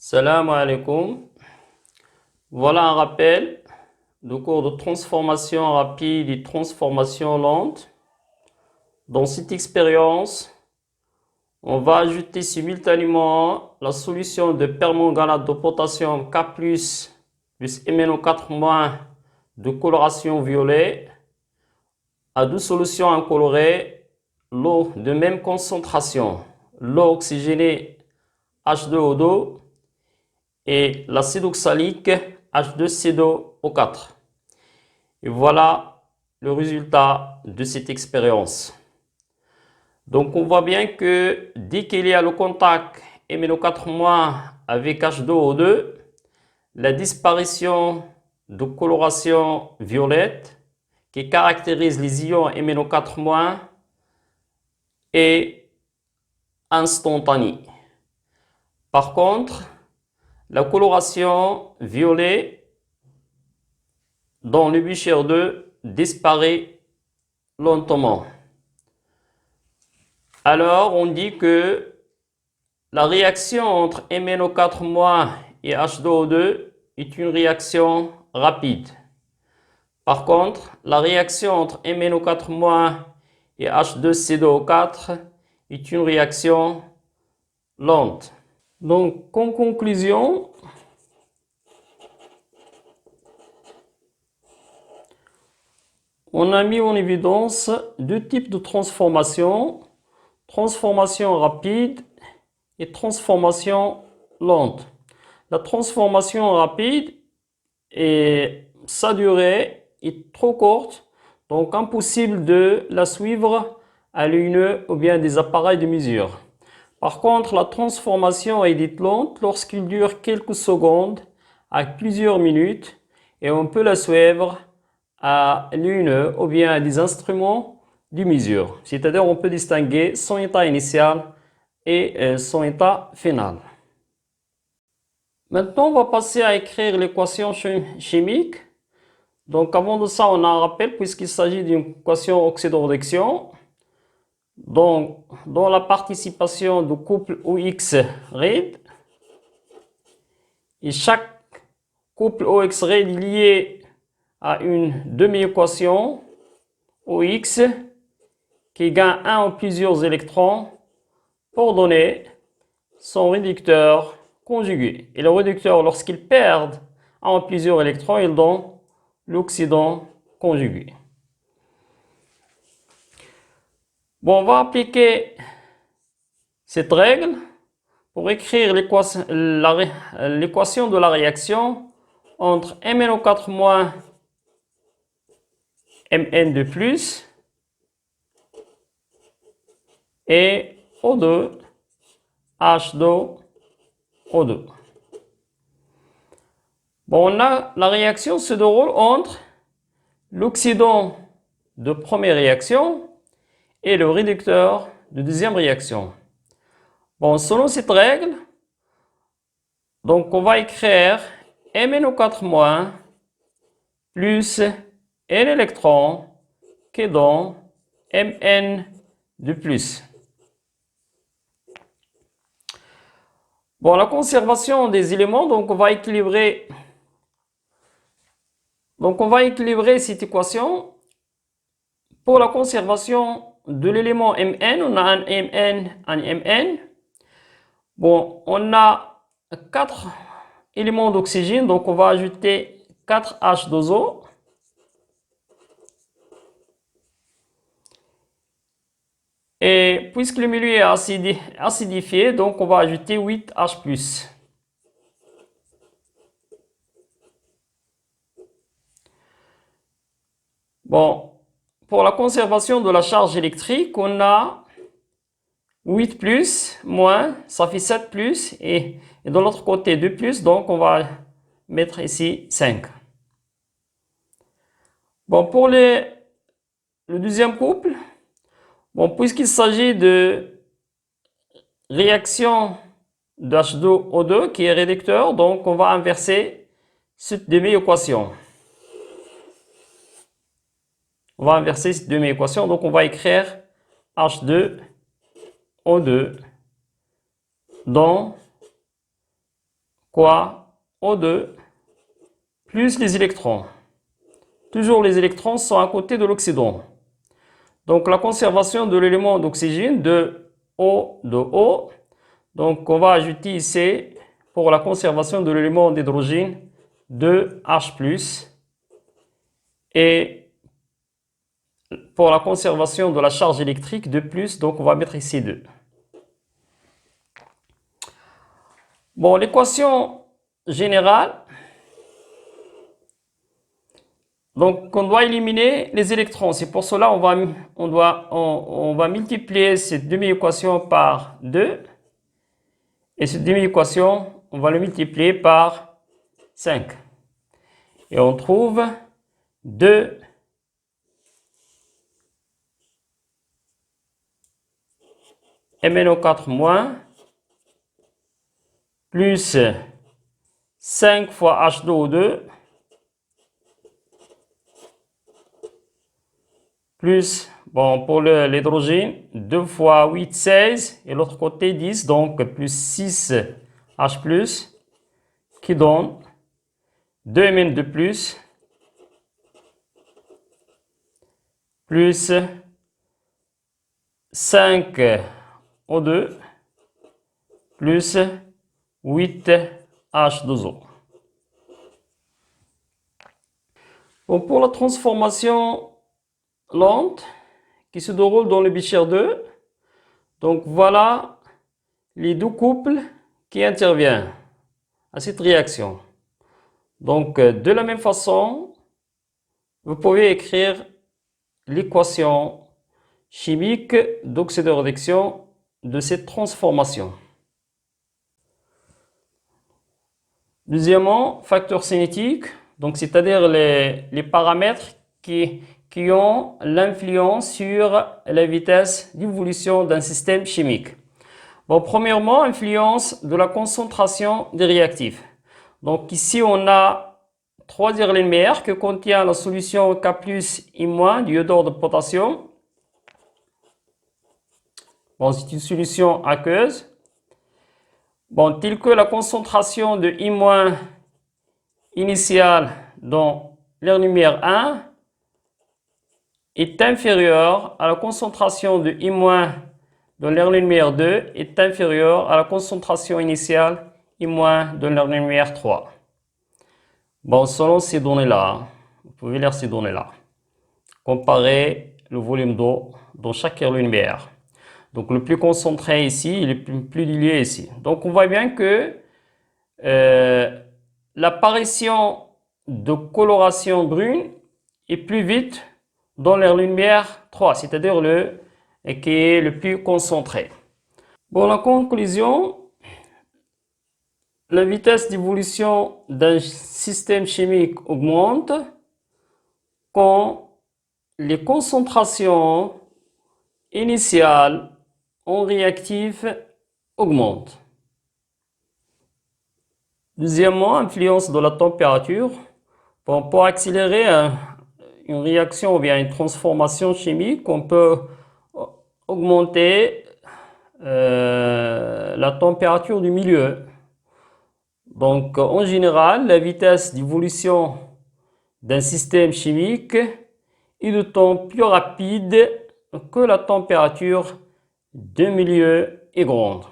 Salam alaikum. Voilà un rappel du cours de transformation rapide et transformation lente. Dans cette expérience, on va ajouter simultanément la solution de permanganate de potassium K+, plus MnO4- de coloration violet à deux solutions incolorées, l'eau de même concentration, l'eau oxygénée H2O2 et l'acide oxalique H2CO4. Et voilà le résultat de cette expérience. Donc on voit bien que dès qu'il y a le contact MnO4- avec H2O2, la disparition de coloration violette qui caractérise les ions MnO4- est instantanée. Par contre, la coloration violet dans le Becher 2 disparaît lentement. Alors, on dit que la réaction entre MnO4- et H2O2 est une réaction rapide. Par contre, la réaction entre MnO4- et H2CO4 est une réaction lente. Donc, en conclusion, on a mis en évidence deux types de transformations, transformation rapide et transformation lente. La transformation rapide, sa durée est trop courte, donc impossible de la suivre à l'œil nu ou bien des appareils de mesure. Par contre, la transformation est dite lente lorsqu'il dure quelques secondes à plusieurs minutes et on peut la suivre à l'œil nu ou bien à des instruments de mesure. C'est-à-dire on peut distinguer son état initial et son état final. Maintenant, on va passer à écrire l'équation chimique. Donc avant de ça, on a un rappel puisqu'il s'agit d'une équation oxydoréduction. Donc, dans la participation du couple OX-RAID, et chaque couple OX-RAID est lié à une demi-équation OX qui gagne un ou plusieurs électrons pour donner son réducteur conjugué. Et le réducteur, lorsqu'il perd un ou plusieurs électrons, il donne l'oxydant conjugué. Bon, on va appliquer cette règle pour écrire l'équation de la réaction entre MnO4- Mn2+, et O2 H2O2. Bon, la réaction se déroule entre l'oxydant de première réaction et le réducteur de deuxième réaction. Bon, selon cette règle, donc on va écrire MnO4- plus N électrons qui donne Mn2+. Bon, la conservation des éléments, donc on va équilibrer cette équation. Pour la conservation de l'élément Mn, on a un Mn, un Mn. Bon, on a 4 éléments d'oxygène, donc on va ajouter 4 H2O. Et puisque le milieu est acidifié, donc on va ajouter 8 H+. Bon, pour la conservation de la charge électrique, on a 8 plus, moins, ça fait 7 plus, et de l'autre côté 2 plus, donc on va mettre ici 5. Bon, pour le deuxième couple, bon, puisqu'il s'agit de réaction de H2O2 qui est réducteur, donc on va inverser cette demi-équation. On va inverser cette demi-équation, donc on va écrire H2O2 dans quoi? O2 plus les électrons. Toujours les électrons sont à côté de l'oxydant. Donc la conservation de l'élément d'oxygène de O. Donc on va ajouter ici pour la conservation de l'élément d'hydrogène de H+. Et pour la conservation de la charge électrique de plus, donc on va mettre ici 2. Bon, l'équation générale, donc on doit éliminer les électrons. C'est pour cela on va multiplier cette demi-équation par 2. Et cette demi-équation, on va le multiplier par 5. Et on trouve 2 MnO4 moins plus 5 fois H2O2 plus, bon, pour l'hydrogène, 2 fois 8, 16 et l'autre côté 10, donc plus 6 H+, qui donne 2 Mn de plus 5 O2 plus 8 H2O. Bon, pour la transformation lente qui se déroule dans le Becher 2, donc voilà les deux couples qui interviennent à cette réaction. Donc de la même façon, vous pouvez écrire l'équation chimique d'oxydoréduction de cette transformation. Deuxièmement, facteur cinétique, donc c'est-à-dire les paramètres qui ont l'influence sur la vitesse d'évolution d'un système chimique. Bon, premièrement, influence de la concentration des réactifs. Donc ici, on a 3 Erlenmeyer que contient la solution K+, I- du iodure de potassium. Bon, c'est une solution aqueuse. Bon, telle que la concentration de I- initiale dans l'Erlenmeyer 1 est inférieure à la concentration de I- dans l'Erlenmeyer 2 est inférieure à la concentration initiale I- dans l'Erlenmeyer 3. Bon, selon ces données-là, vous pouvez lire ces données-là. Comparez le volume d'eau dans chaque Erlenmeyer. Donc le plus concentré ici, il est plus dilué ici. Donc on voit bien que l'apparition de coloration brune est plus vite dans l'Erlenmeyer 3, c'est-à-dire qui est le plus concentré. Bon, la conclusion, la vitesse d'évolution d'un système chimique augmente quand les concentrations initiales en réactifs augmentent. Deuxièmement, influence de la température. Bon, pour accélérer une réaction ou bien une transformation chimique, on peut augmenter la température du milieu. Donc, en général, la vitesse d'évolution d'un système chimique est de temps plus rapide que la température du milieu est grande.